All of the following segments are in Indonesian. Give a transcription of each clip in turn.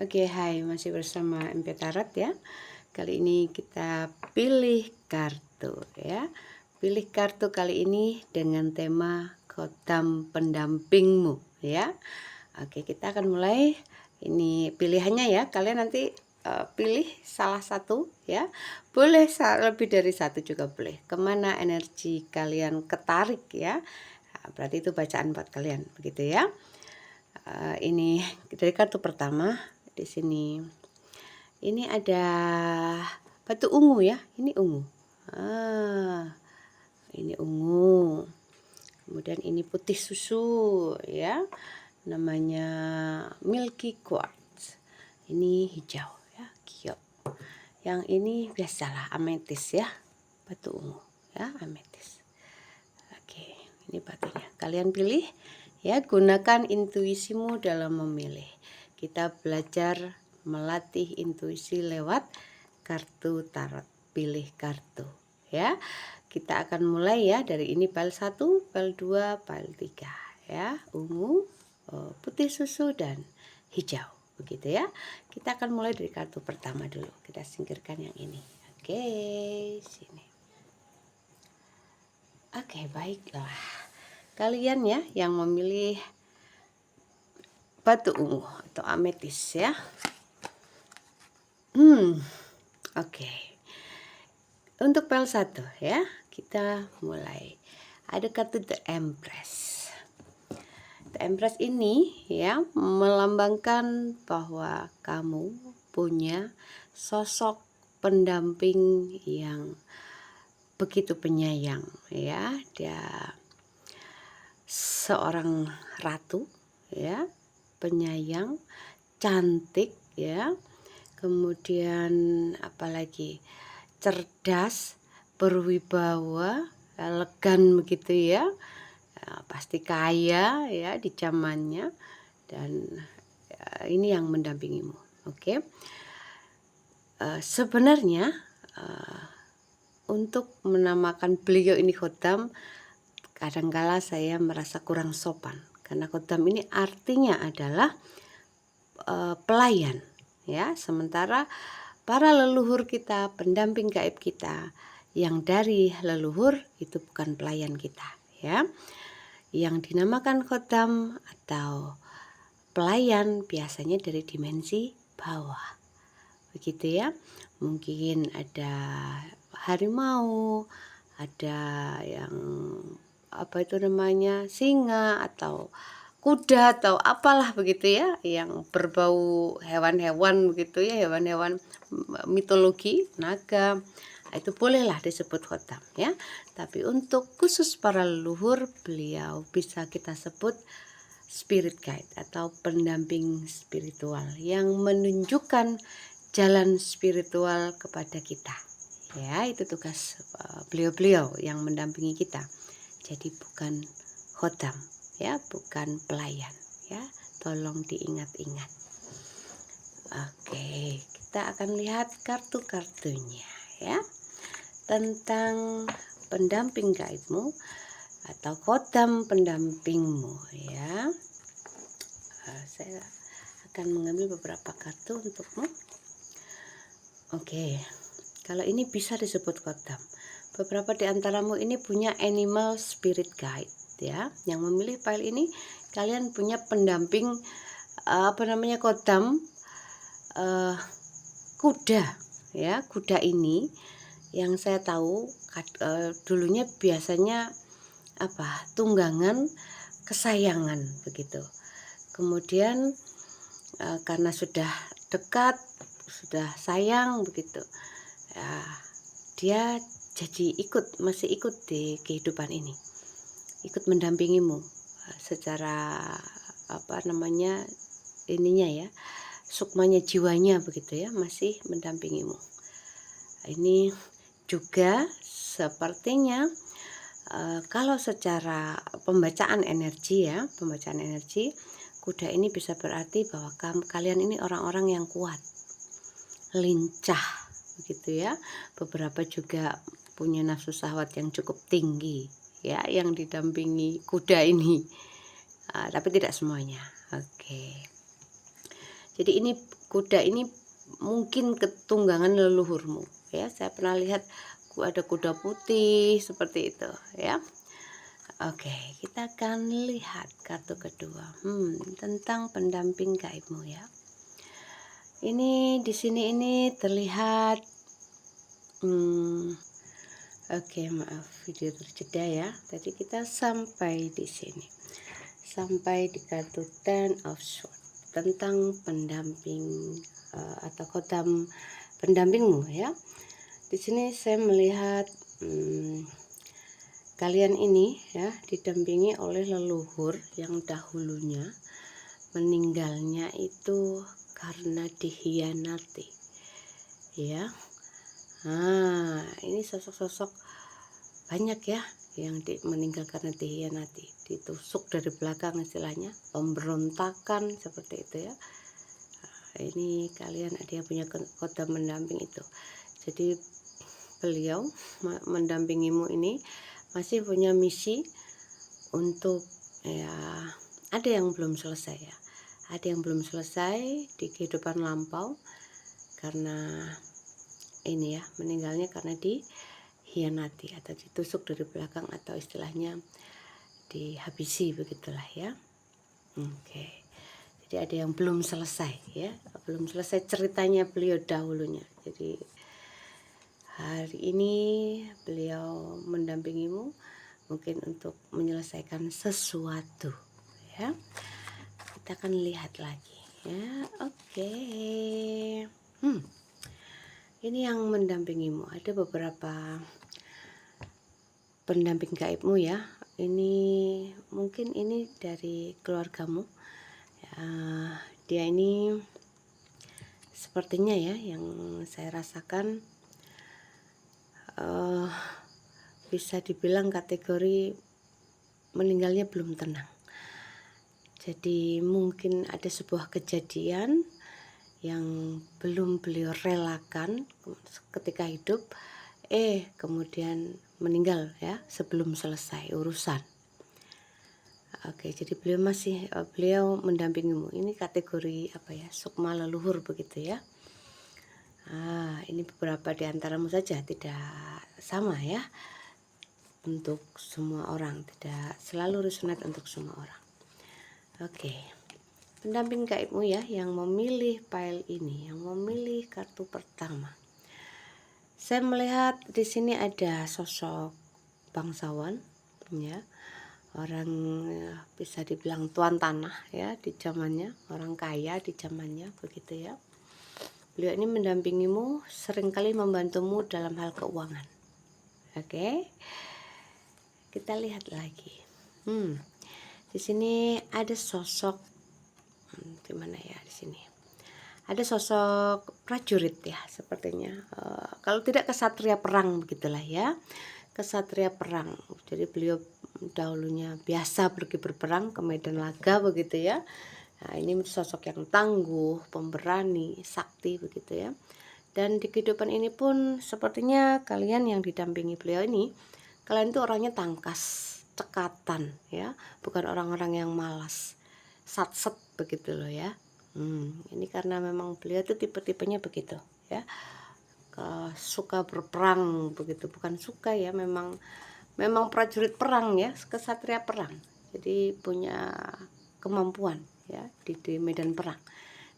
Oke, hai, masih bersama MP Tarot ya. Kali ini kita pilih kartu ya. Pilih kartu kali ini dengan tema Khotam Pendampingmu ya. Oke, kita akan mulai. Ini pilihannya ya. Kalian nanti pilih salah satu ya. Boleh lebih dari satu juga boleh. Kemana energi kalian ketarik ya. Nah, berarti itu bacaan buat kalian begitu ya. Ini dari kartu pertama. Di sini ini ada batu ungu ya, ini ungu. Ini ungu. Kemudian ini putih susu ya, namanya milky quartz. Ini hijau ya, giok. Yang ini biasalah ametis ya, batu ungu ya, ametis. Oke, ini batunya. Kalian pilih ya, gunakan intuisimu dalam memilih. Kita belajar melatih intuisi lewat kartu tarot. Pilih kartu ya. Kita akan mulai ya, dari ini pile 1, pile 2, pile 3 ya. Ungu, putih susu dan hijau. Begitu ya. Kita akan mulai dari kartu pertama dulu. Kita singkirkan yang ini. Oke, sini. Oke, baiklah. Kalian ya yang memilih batu ungu atau ametis ya. Oke. Untuk pile 1 ya, kita mulai. Ada kartu The Empress. The Empress ini ya melambangkan bahwa kamu punya sosok pendamping yang begitu penyayang ya. Dia seorang ratu ya, penyayang, cantik ya. Kemudian apalagi cerdas, berwibawa, elegan begitu ya. Pasti kaya ya di zamannya, dan ini yang mendampingimu. Oke. Sebenarnya untuk menamakan beliau ini Khotam, kadangkala saya merasa kurang sopan, karena Khotam ini artinya adalah pelayan ya. Sementara para leluhur kita, pendamping gaib kita yang dari leluhur itu bukan pelayan kita ya. Yang dinamakan Khotam atau pelayan biasanya dari dimensi bawah. Begitu ya. Mungkin ada harimau, ada yang apa itu namanya, singa atau kuda atau apalah begitu ya, yang berbau hewan-hewan begitu ya, hewan-hewan mitologi, naga. Itu bolehlah disebut Khotam ya. Tapi untuk khusus para leluhur, beliau bisa kita sebut spirit guide atau pendamping spiritual yang menunjukkan jalan spiritual kepada kita ya. Itu tugas beliau-beliau yang mendampingi kita. Jadi bukan Khotam ya, bukan pelayan ya. Tolong diingat-ingat. Oke, kita akan lihat kartu-kartunya ya, tentang pendamping gaibmu atau Khotam pendampingmu ya. Saya akan mengambil beberapa kartu untukmu. Oke, kalau ini bisa disebut Khotam. Beberapa di antaramu ini punya animal spirit guide ya. Yang memilih file ini, kalian punya pendamping Khotam, kuda ya. Kuda ini yang saya tahu dulunya biasanya tunggangan kesayangan begitu. Kemudian karena sudah dekat, sudah sayang begitu ya, dia jadi masih ikut di kehidupan ini, ikut mendampingimu secara ininya ya, sukmanya, jiwanya begitu ya, masih mendampingimu. Ini juga sepertinya kalau secara pembacaan energi ya, kuda ini bisa berarti bahwa kalian ini orang-orang yang kuat, lincah begitu ya. Beberapa juga punya nafsu syahwat yang cukup tinggi ya, yang didampingi kuda ini. Tapi tidak semuanya. Oke. Jadi ini kuda ini mungkin ketunggangan leluhurmu ya. Saya pernah lihat ada kuda putih seperti itu ya. Oke, kita akan lihat kartu kedua tentang pendamping gaibmu ya. Ini di sini ini terlihat oke, maaf video terjeda ya. Tadi kita sampai di sini. Sampai di kartu Ten of Swords tentang pendamping atau khodam pendampingmu ya. Di sini saya melihat kalian ini ya didampingi oleh leluhur yang dahulunya meninggalnya itu karena dikhianati ya. Nah, ini sosok-sosok banyak ya yang meninggal karena dikhianati, ditusuk dari belakang istilahnya, pemberontakan seperti itu ya. Nah, ini kalian ada yang punya khodam mendamping itu. Jadi beliau mendampingimu ini masih punya misi untuk ya, ada yang belum selesai ya. Ada yang belum selesai di kehidupan lampau karena ini ya, meninggalnya karena dikhianati atau ditusuk dari belakang atau istilahnya dihabisi begitulah ya. Oke. Jadi ada yang belum selesai ya, belum selesai ceritanya beliau dahulunya. Jadi hari ini beliau mendampingimu mungkin untuk menyelesaikan sesuatu ya. Kita akan lihat lagi ya. Oke. Ini yang mendampingimu, ada beberapa pendamping gaibmu ya. Ini mungkin ini dari keluargamu ya, dia ini sepertinya ya yang saya rasakan bisa dibilang kategori meninggalnya belum tenang. Jadi mungkin ada sebuah kejadian yang belum beliau relakan ketika hidup, kemudian meninggal ya sebelum selesai urusan. Oke, jadi beliau mendampingimu. Ini kategori apa ya, sukma leluhur begitu ya. Ini beberapa di antaramu saja, tidak sama ya untuk semua orang, tidak selalu resonate untuk semua orang. Oke, pendamping gaibmu ya yang memilih file ini, yang memilih kartu pertama. Saya melihat di sini ada sosok bangsawan ya, orang bisa dibilang tuan tanah ya di zamannya, orang kaya di zamannya begitu ya. Beliau ini mendampingimu, seringkali membantumu dalam hal keuangan. Oke, kita lihat lagi. Di sini ada sosok, di mana ya di sini? Ada sosok prajurit ya sepertinya. Kalau tidak kesatria perang begitulah ya, kesatria perang. Jadi beliau dahulunya biasa pergi berperang ke medan laga begitu ya. Nah, ini sosok yang tangguh, pemberani, sakti begitu ya. Dan di kehidupan ini pun sepertinya kalian yang didampingi beliau ini, kalian itu orangnya tangkas, cekatan ya, bukan orang-orang yang malas, satset begitu loh ya. Ini karena memang beliau itu tipe-tipenya begitu ya, suka berperang begitu, bukan suka ya, memang prajurit perang ya, kesatria perang. Jadi punya kemampuan ya di medan perang.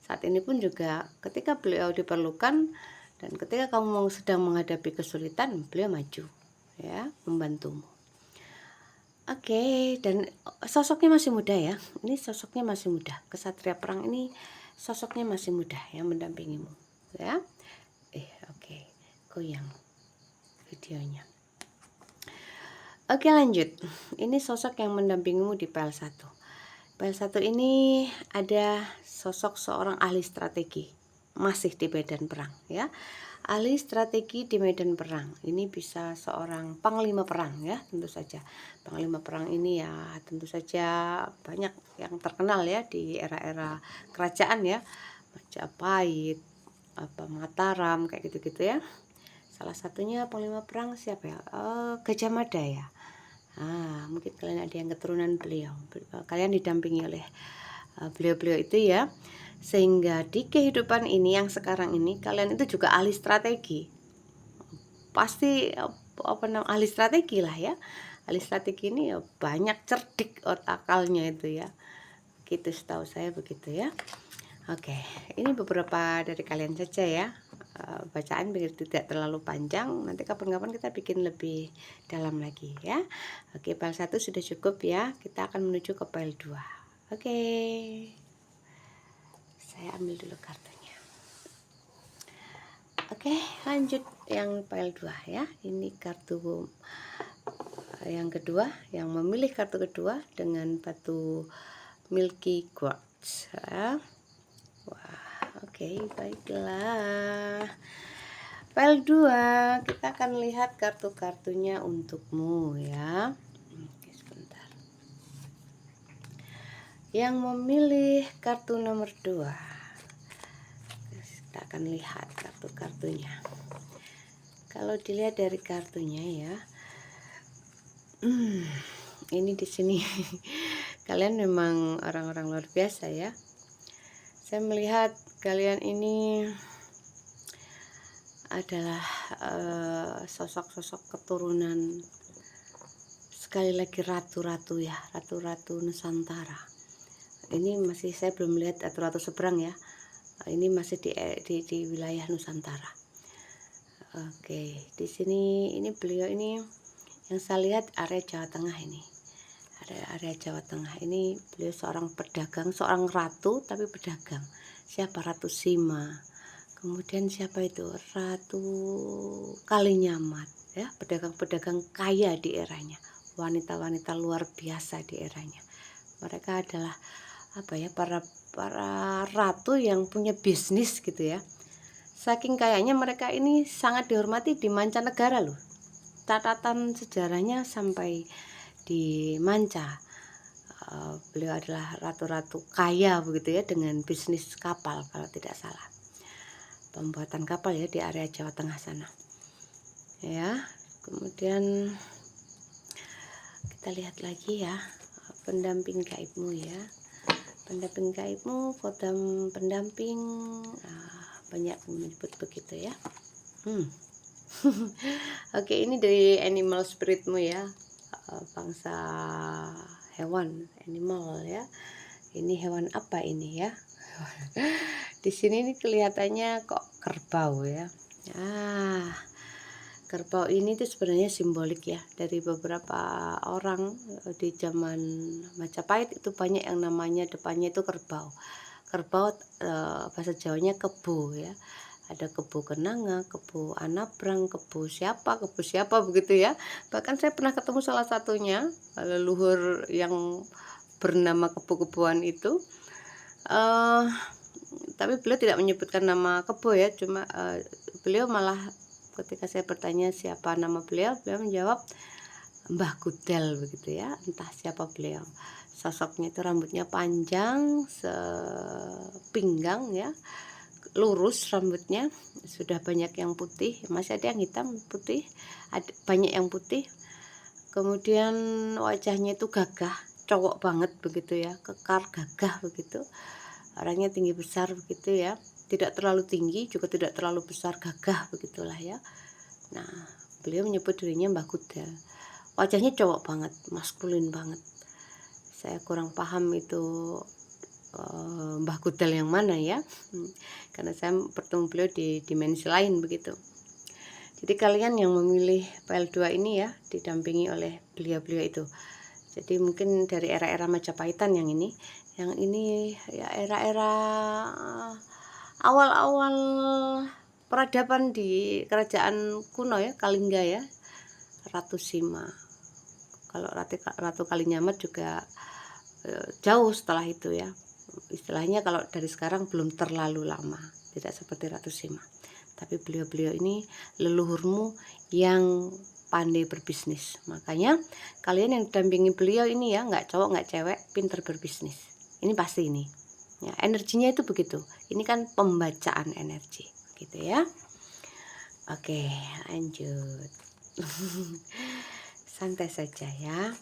Saat ini pun juga ketika beliau diperlukan dan ketika kamu sedang menghadapi kesulitan, beliau maju ya, membantumu. Oke, dan sosoknya masih muda ya. Ini sosoknya masih muda. Kesatria perang ini sosoknya masih muda yang mendampingimu ya. Oke, goyang videonya. Oke, lanjut. Ini sosok yang mendampingimu di PL1. PL1 ini ada sosok seorang ahli strategi, masih di medan perang ya. Ahli strategi di medan perang ini bisa seorang panglima perang ya, tentu saja. Panglima perang ini ya tentu saja banyak yang terkenal ya di era-era kerajaan ya, Majapahit, Mataram kayak gitu-gitu ya. Salah satunya panglima perang siapa ya? Gajah Mada ya. Mungkin kalian ada yang keturunan beliau. Kalian didampingi oleh beliau-beliau itu ya. Sehingga di kehidupan ini yang sekarang ini kalian itu juga ahli strategi. Pasti ahli strategi lah ya. Ahli strategi ini ya banyak cerdik akalnya itu ya. Gitu setahu saya begitu ya. Oke, ini beberapa dari kalian saja ya. Bacaan biar tidak terlalu panjang. Nanti kapan-kapan kita bikin lebih dalam lagi ya. Oke, file 1 sudah cukup ya. Kita akan menuju ke file 2. Oke. Saya ambil dulu kartunya. Oke, lanjut yang file 2 ya. Ini kartu yang kedua, yang memilih kartu kedua dengan batu Milky Quartz ya. Wah, oke, baiklah. File 2, kita akan lihat kartu-kartunya untukmu ya. Oke, sebentar. Yang memilih kartu nomor 2, kita akan lihat kartu-kartunya. Kalau dilihat dari kartunya ya, ini di sini kalian memang orang-orang luar biasa ya. Saya melihat kalian ini adalah sosok-sosok keturunan, sekali lagi ratu-ratu ya, ratu-ratu Nusantara. Ini masih, saya belum lihat ratu-ratu seberang ya. Ini masih di wilayah Nusantara. Oke, di sini ini beliau ini yang saya lihat area Jawa Tengah ini. Area Jawa Tengah ini beliau seorang pedagang, seorang ratu tapi pedagang. Siapa? Ratu Sima. Kemudian siapa itu? Ratu Kalinyamat ya, pedagang-pedagang kaya di eranya. Wanita-wanita luar biasa di eranya. Mereka adalah apa ya, para ratu yang punya bisnis gitu ya. Saking kayaknya mereka ini sangat dihormati di mancanegara loh. Catatan sejarahnya sampai di manca. Beliau adalah ratu-ratu kaya begitu ya, dengan bisnis kapal kalau tidak salah. Pembuatan kapal ya di area Jawa Tengah sana. Ya, kemudian kita lihat lagi ya, pendamping gaibmu ya. Pendamping gaibmu, kodam pendamping, banyak menyebut begitu ya. Oke, ini dari animal spiritmu ya, bangsa hewan, animal ya. Ini hewan apa ini ya? Di sini ini kelihatannya kok kerbau ya. Kerbau ini tuh sebenarnya simbolik ya, dari beberapa orang di zaman Majapahit itu banyak yang namanya depannya itu kerbau. Kerbau bahasa Jawanya kebo ya. Ada kebo kenanga, kebo anabrang, kebo siapa begitu ya. Bahkan saya pernah ketemu salah satunya leluhur yang bernama kebo-keboan itu. Tapi beliau tidak menyebutkan nama kebo ya, cuma beliau malah ketika saya bertanya siapa nama beliau menjawab Mbah Gudel begitu ya. Entah siapa beliau. Sosoknya itu rambutnya panjang sepinggang ya, lurus rambutnya, sudah banyak yang putih, masih ada yang hitam, putih, banyak yang putih. Kemudian wajahnya itu gagah, cowok banget begitu ya, kekar, gagah begitu. Orangnya tinggi besar begitu ya, tidak terlalu tinggi juga tidak terlalu besar, gagah begitulah ya. Nah, beliau menyebut dirinya Mbah Gudel. Wajahnya cowok banget, maskulin banget. Saya kurang paham itu Mbah Gudel yang mana ya, karena saya bertemu beliau di dimensi lain begitu. Jadi kalian yang memilih file 2 ini ya, didampingi oleh beliau-beliau itu. Jadi mungkin dari era-era Majapahitan yang ini ya era-era awal-awal peradaban di kerajaan kuno ya, Kalingga ya, Ratu Sima. Kalau Ratu Kalinyamat juga jauh setelah itu ya. Istilahnya kalau dari sekarang belum terlalu lama, tidak seperti Ratu Sima. Tapi beliau-beliau ini leluhurmu yang pandai berbisnis. Makanya kalian yang dampingi beliau ini ya, nggak cowok nggak cewek, pinter berbisnis. Ini pasti ini. Ya, energinya itu begitu. Ini kan pembacaan energi, gitu ya. Oke, lanjut. Santai saja ya.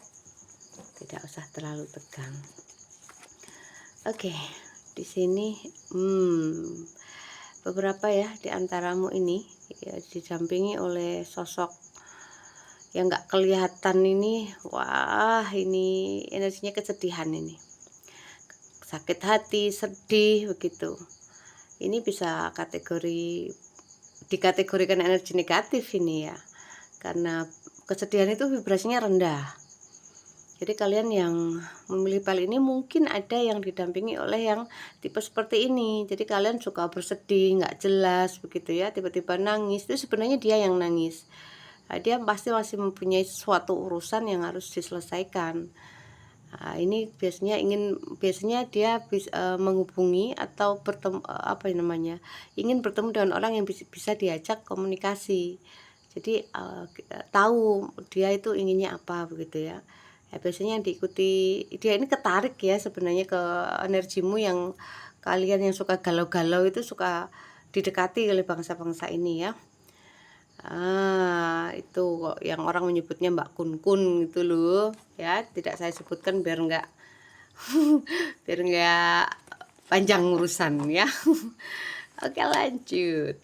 Tidak usah terlalu tegang. Oke, di sini beberapa ya di antaramu ini ya didampingi oleh sosok yang nggak kelihatan ini. Wah, ini energinya kesedihan ini, sakit hati, sedih begitu. Ini bisa dikategorikan energi negatif ini ya, karena kesedihan itu vibrasinya rendah. Jadi kalian yang memilih pil ini mungkin ada yang didampingi oleh yang tipe seperti ini. Jadi kalian suka bersedih, nggak jelas begitu ya, tiba-tiba nangis. Itu sebenarnya dia yang nangis. Nah, dia pasti masih mempunyai suatu urusan yang harus diselesaikan. Nah, ini biasanya dia menghubungi atau bertemu, ingin bertemu dengan orang yang bisa diajak komunikasi. Jadi tahu dia itu inginnya apa begitu ya. Ya, biasanya yang diikuti dia ini ketarik ya sebenarnya ke energimu, yang kalian yang suka galau-galau itu suka didekati oleh bangsa-bangsa ini ya. Itu kok yang orang menyebutnya Mbak Kun gitu loh ya, tidak saya sebutkan biar enggak biar enggak panjang urusan ya. Oke, lanjut.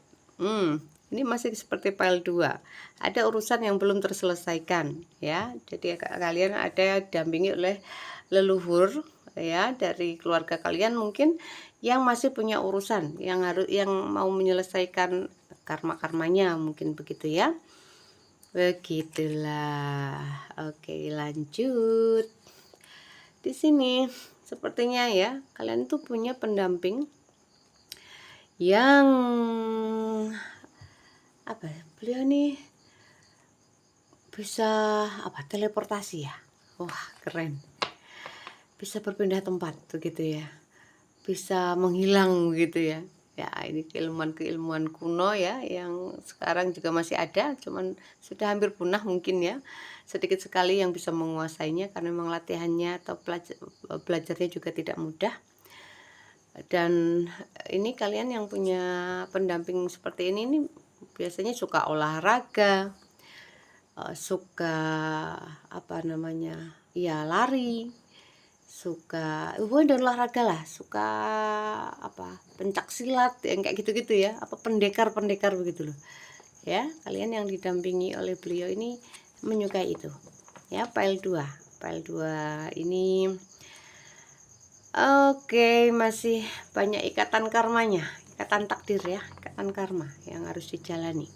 Ini masih seperti file 2. Ada urusan yang belum terselesaikan ya. Jadi kalian ada dampingi oleh leluhur ya, dari keluarga kalian mungkin yang masih punya urusan yang mau menyelesaikan karma-karmanya, mungkin begitu ya. Begitulah. Oke, lanjut. Di sini sepertinya ya, kalian tuh punya pendamping yang beliau nih bisa teleportasi ya. Wah, keren. Bisa berpindah tempat begitu ya, bisa menghilang gitu ya. Ya, ini keilmuan kuno ya, yang sekarang juga masih ada, cuman sudah hampir punah mungkin ya. Sedikit sekali yang bisa menguasainya karena memang latihannya atau belajarnya juga tidak mudah. Dan ini kalian yang punya pendamping seperti ini biasanya suka olahraga, suka lari, suka dan olahraga lah, suka pencak silat yang kayak gitu-gitu ya, pendekar begitu loh ya. Kalian yang didampingi oleh beliau ini menyukai itu ya. File 2 ini oke, masih banyak ikatan karmanya, ikatan takdir ya, ikatan karma yang harus dijalani.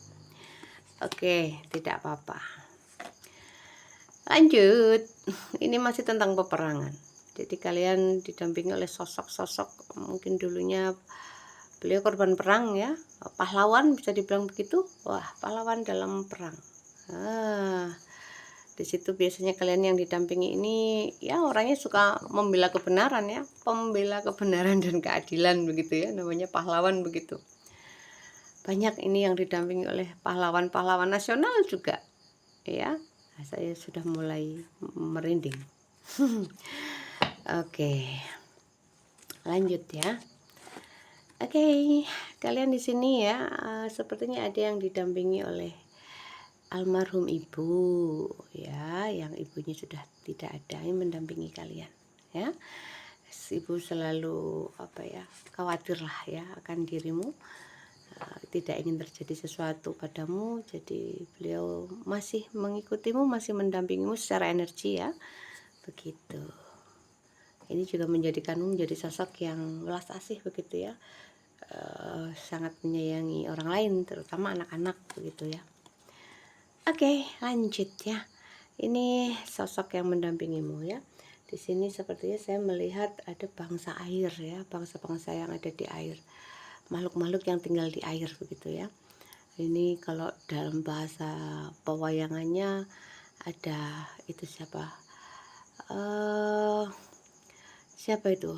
Oke, tidak apa-apa. Lanjut. Ini masih tentang peperangan. Jadi kalian didampingi oleh sosok-sosok, mungkin dulunya beliau korban perang ya, pahlawan bisa dibilang begitu. Wah, pahlawan dalam perang. Di situ biasanya kalian yang didampingi ini ya orangnya suka membela kebenaran ya, pembela kebenaran dan keadilan begitu ya, namanya pahlawan begitu. Banyak ini yang didampingi oleh pahlawan-pahlawan nasional juga ya. Saya sudah mulai merinding. Oke, lanjut ya. Oke, kalian di sini ya, sepertinya ada yang didampingi oleh almarhum ibu ya, yang ibunya sudah tidak ada, yang mendampingi kalian ya. Ibu selalu khawatir lah ya akan dirimu, tidak ingin terjadi sesuatu padamu. Jadi beliau masih mengikutimu, masih mendampingimu secara energi ya, begitu. Ini juga menjadikanmu menjadi sosok yang welas asih begitu ya, sangat menyayangi orang lain, terutama anak-anak begitu ya. Oke, lanjut ya. Ini sosok yang mendampingimu ya. Di sini sepertinya saya melihat ada bangsa air ya, bangsa-bangsa yang ada di air, makhluk-makhluk yang tinggal di air begitu ya. Ini kalau dalam bahasa pewayangannya ada itu siapa itu,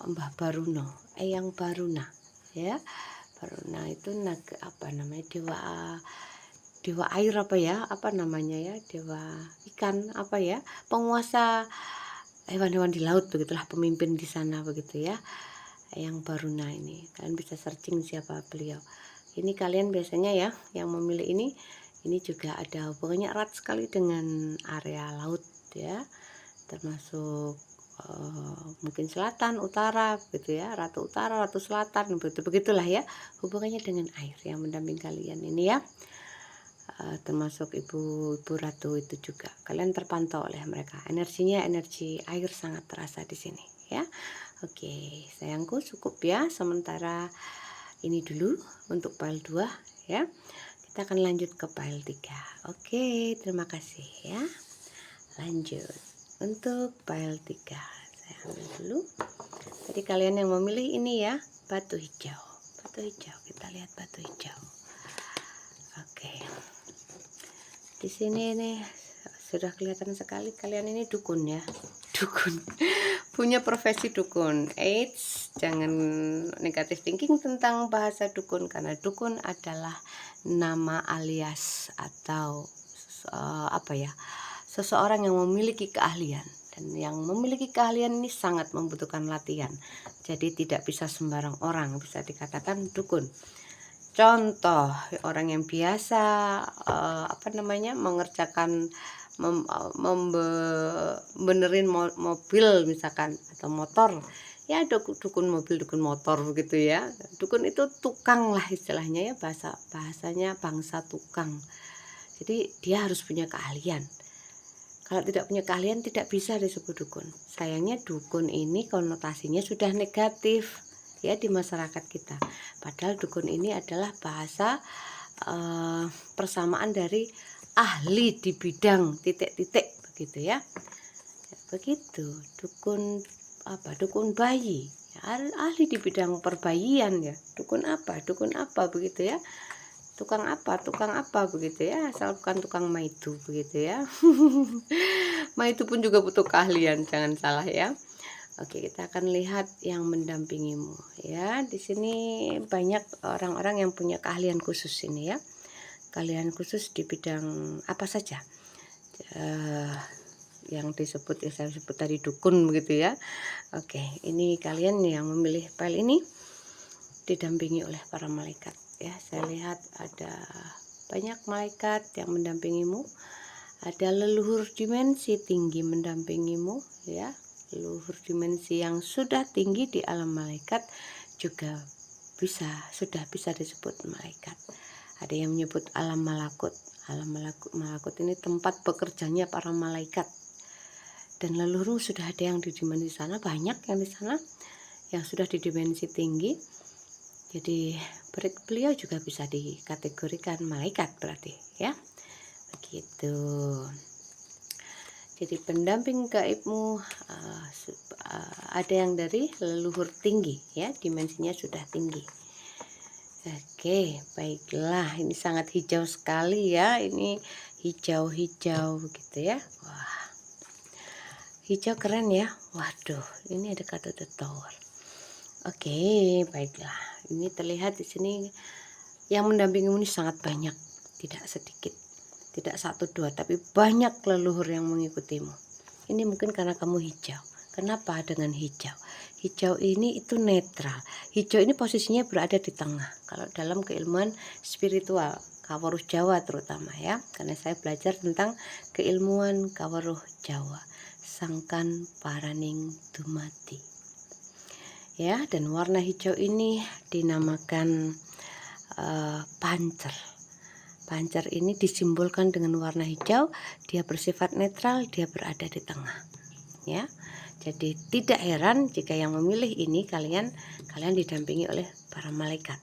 Mbah Baruno, Eyang Baruna ya. Baruna itu dewa air dewa ikan penguasa hewan-hewan di laut begitulah, pemimpin di sana begitu ya. Eyang Baruna ini kalian bisa searching siapa beliau. Ini kalian biasanya ya yang memilih ini juga ada hubungannya erat sekali dengan area laut ya, termasuk mungkin selatan, utara gitu ya, ratu utara, ratu selatan, begitulah ya hubungannya dengan air yang mendampingi kalian ini ya. Termasuk ibu ratu itu juga kalian terpantau oleh mereka, energinya energi air sangat terasa di sini ya. Oke sayangku, cukup ya sementara ini dulu untuk file 2 ya. Kita akan lanjut ke file 3. Oke, terima kasih ya. Lanjut untuk file 3. Saya ambil dulu. Jadi kalian yang memilih ini ya, batu hijau. Batu hijau, kita lihat batu hijau. Oke. Di sini nih sudah kelihatan sekali kalian ini dukun ya. Dukun. Punya profesi dukun. Eits, jangan negatif thinking tentang bahasa dukun, karena dukun adalah nama alias atau seseorang yang memiliki keahlian, dan yang memiliki keahlian ini sangat membutuhkan latihan. Jadi tidak bisa sembarang orang bisa dikatakan dukun. Contoh orang yang biasa mengerjakan benerin mobil misalkan atau motor ya, dukun mobil, dukun motor begitu ya. Dukun itu tukang lah istilahnya ya, bahasanya bangsa tukang. Jadi dia harus punya keahlian. Kalau tidak punya keahlian tidak bisa disebut dukun. Sayangnya dukun ini konotasinya sudah negatif ya di masyarakat kita. Padahal dukun ini adalah bahasa persamaan dari ahli di bidang titik-titik begitu ya. Begitu. Dukun dukun bayi ya, ahli di bidang perbayian ya. Dukun apa begitu ya. Tukang apa begitu ya, asal bukan tukang maidu begitu ya. Maidu pun juga butuh keahlian, jangan salah ya. Oke, kita akan lihat yang mendampingimu ya. Di sini banyak orang-orang yang punya keahlian khusus ini ya. Keahlian khusus di bidang apa saja. Yang disebut saya sebut tadi dukun begitu ya. Oke, ini kalian yang memilih file ini didampingi oleh para malaikat ya. Saya lihat ada banyak malaikat yang mendampingimu. Ada leluhur dimensi tinggi mendampingimu ya. Leluhur dimensi yang sudah tinggi di alam malaikat juga sudah bisa disebut malaikat. Ada yang menyebut alam malakut. Alam malakut ini tempat bekerjanya para malaikat. Dan leluhur sudah ada yang di dimensi sana, banyak yang di sana yang sudah di dimensi tinggi. Jadi beliau juga bisa dikategorikan malaikat berarti ya. Begitu. Jadi pendamping gaibmu ada yang dari leluhur tinggi ya, dimensinya sudah tinggi. Oke, baiklah, ini sangat hijau sekali ya. Ini hijau-hijau begitu ya. Wah. Hijau keren ya. Waduh, ini ada kata the tower. Oke, baiklah. Ini terlihat di sini yang mendampingimu ini sangat banyak, tidak sedikit. Tidak 1, 2, tapi banyak leluhur yang mengikutimu. Ini mungkin karena kamu hijau. Kenapa dengan hijau? Hijau ini itu netral. Hijau ini posisinya berada di tengah. Kalau dalam keilmuan spiritual, Kawaruh Jawa terutama ya. Karena saya belajar tentang keilmuan Kawaruh Jawa. Sangkan paraning dumati. Ya, dan warna hijau ini dinamakan pancer. Pancer ini disimbolkan dengan warna hijau, dia bersifat netral, dia berada di tengah. Ya. Jadi tidak heran jika yang memilih ini kalian didampingi oleh para malaikat.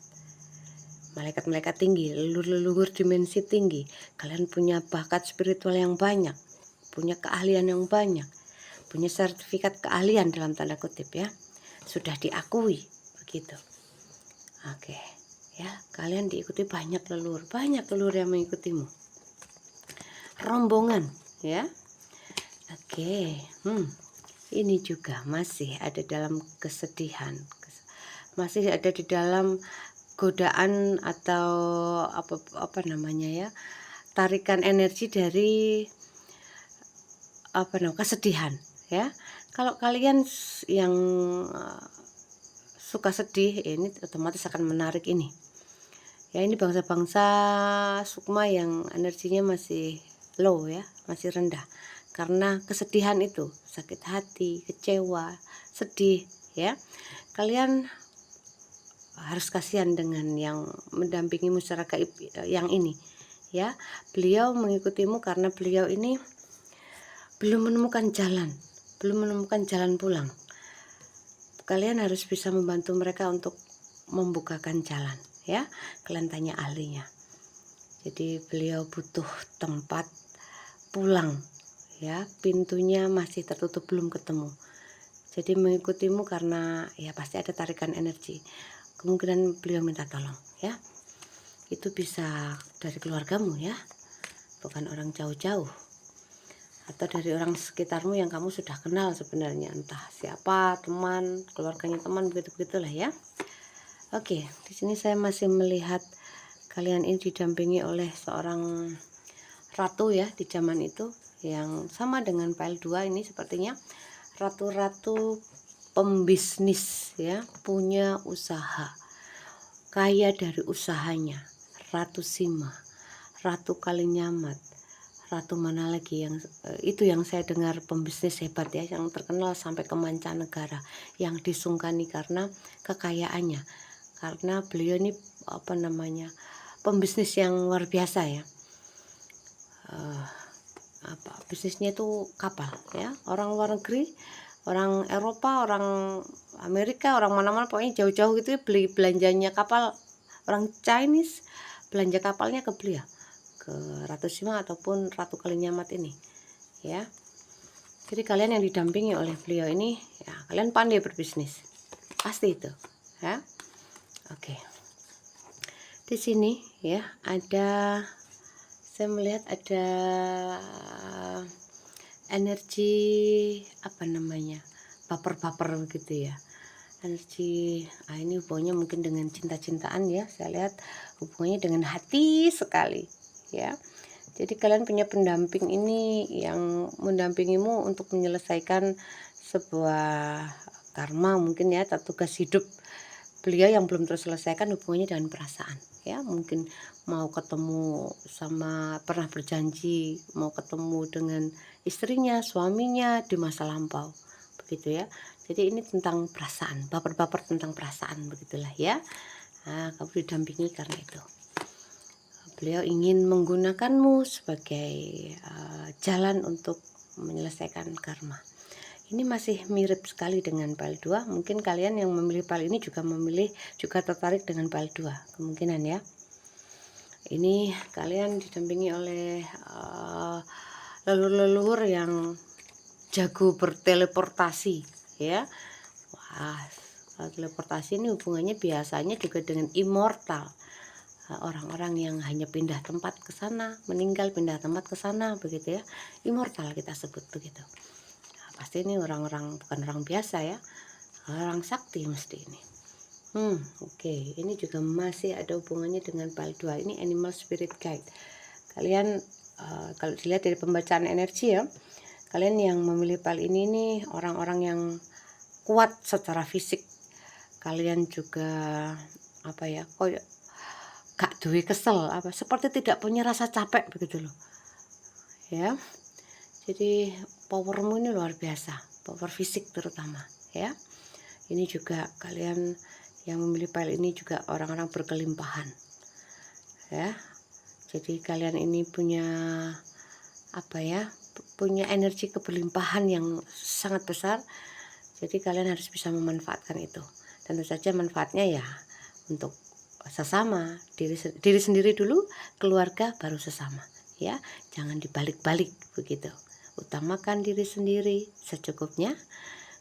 Malaikat-malaikat tinggi, leluhur dimensi tinggi. Kalian punya bakat spiritual yang banyak, punya keahlian yang banyak, punya sertifikat keahlian dalam tanda kutip ya. Sudah diakui begitu. Oke. Ya, kalian diikuti banyak leluhur yang mengikutimu. Rombongan, ya. Oke. Ini juga masih ada dalam kesedihan. Masih ada di dalam godaan atau apa namanya ya? Tarikan energi dari kesedihan, ya. Kalau kalian yang suka sedih, ini otomatis akan menarik ini. Ya, ini bangsa-bangsa sukma yang energinya masih low ya, masih rendah. karena kesedihan itu, sakit hati, kecewa, sedih ya. Kalian harus kasihan dengan yang mendampingimu secara gaib yang ini ya. Beliau mengikutimu karena beliau ini belum menemukan jalan pulang. Kalian harus bisa membantu mereka untuk membukakan jalan ya. Kalian tanya ahlinya. Jadi beliau butuh tempat pulang ya, pintunya masih tertutup belum ketemu. Jadi mengikutimu karena ya pasti ada tarikan energi. Kemungkinan beliau minta tolong ya. Itu bisa dari keluargamu ya, bukan orang jauh-jauh, atau dari orang sekitarmu yang kamu sudah kenal sebenarnya, entah siapa, teman, keluarganya teman, begitu-begitulah ya. Oke, di sini saya masih melihat kalian ini didampingi oleh seorang ratu ya di zaman itu, yang sama dengan file 2 ini sepertinya. Ratu-ratu pembisnis ya, punya usaha, kaya dari usahanya. Ratu Sima, Ratu Kalinyamat, Ratu mana lagi yang itu yang saya dengar pembisnis hebat ya, yang terkenal sampai ke mancanegara, yang disungkani karena kekayaannya, karena beliau ini pembisnis yang luar biasa ya. Bisnisnya itu kapal ya, orang luar negeri, orang Eropa, orang Amerika, orang mana-mana pokoknya jauh-jauh gitu beli belanjanya kapal. Orang Chinese belanja kapalnya ke beliau, ke Ratu Sima ataupun Ratu Kalinyamat ini ya. Jadi kalian yang didampingi oleh beliau ini ya, kalian pandai berbisnis pasti itu ya. Oke, di sini ya ada, saya melihat ada energi baper-baper gitu ya, energi ini hubungannya mungkin dengan cinta-cintaan ya. Saya lihat hubungannya dengan hati sekali ya. Jadi kalian punya pendamping ini yang mendampingimu untuk menyelesaikan sebuah karma mungkin ya, atau tugas hidup beliau yang belum terselesaikan, hubungannya dengan perasaan ya. Mungkin mau ketemu sama, pernah berjanji mau ketemu dengan istrinya, suaminya di masa lampau begitu ya. Jadi ini tentang perasaan, baper-baper tentang perasaan begitulah ya. Nah, kamu didampingi karena itu. Beliau ingin menggunakanmu sebagai jalan untuk menyelesaikan karma. Ini masih mirip sekali dengan file 2. Mungkin kalian yang memilih file ini juga tertarik dengan file 2, kemungkinan ya. Ini kalian didampingi oleh leluhur-leluhur yang jago berteleportasi ya. Wah, teleportasi ini hubungannya biasanya juga dengan immortal, orang-orang yang hanya pindah tempat ke sana, meninggal pindah tempat ke sana begitu ya. Immortal kita sebut begitu. Nah, pasti ini orang-orang, bukan orang biasa ya, orang sakti mesti ini. Oke. Ini juga masih ada hubungannya dengan file 2. Ini animal spirit guide. Kalian kalau dilihat dari pembacaan energi ya, kalian yang memilih file ini nih orang-orang yang kuat secara fisik. Kalian juga koyo gak duwe kesel, seperti tidak punya rasa capek begitu loh ya. Jadi powermu ini luar biasa, power fisik terutama ya. Ini juga kalian yang memilih file ini juga orang-orang berkelimpahan ya. Jadi kalian ini punya punya energi keberlimpahan yang sangat besar. Jadi kalian harus bisa memanfaatkan itu. Tentu saja manfaatnya ya untuk sesama, diri sendiri dulu, keluarga, baru sesama ya. Jangan dibalik-balik begitu. Utamakan diri sendiri secukupnya,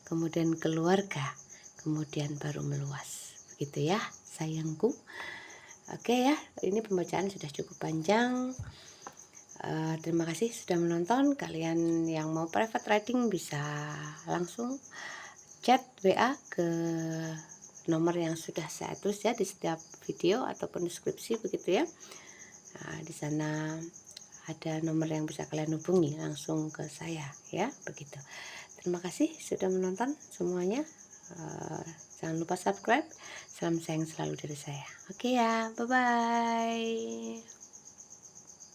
kemudian keluarga, kemudian baru meluas begitu ya sayangku. Oke ya, ini pembacaan sudah cukup panjang. Terima kasih sudah menonton. Kalian yang mau private reading bisa langsung chat WA ke nomor yang sudah saya tulis ya di setiap video ataupun deskripsi begitu ya. Nah, di sana ada nomor yang bisa kalian hubungi langsung ke saya ya begitu. Terima kasih sudah menonton semuanya. Jangan lupa subscribe. Salam sayang selalu dari saya. Oke ya, bye bye.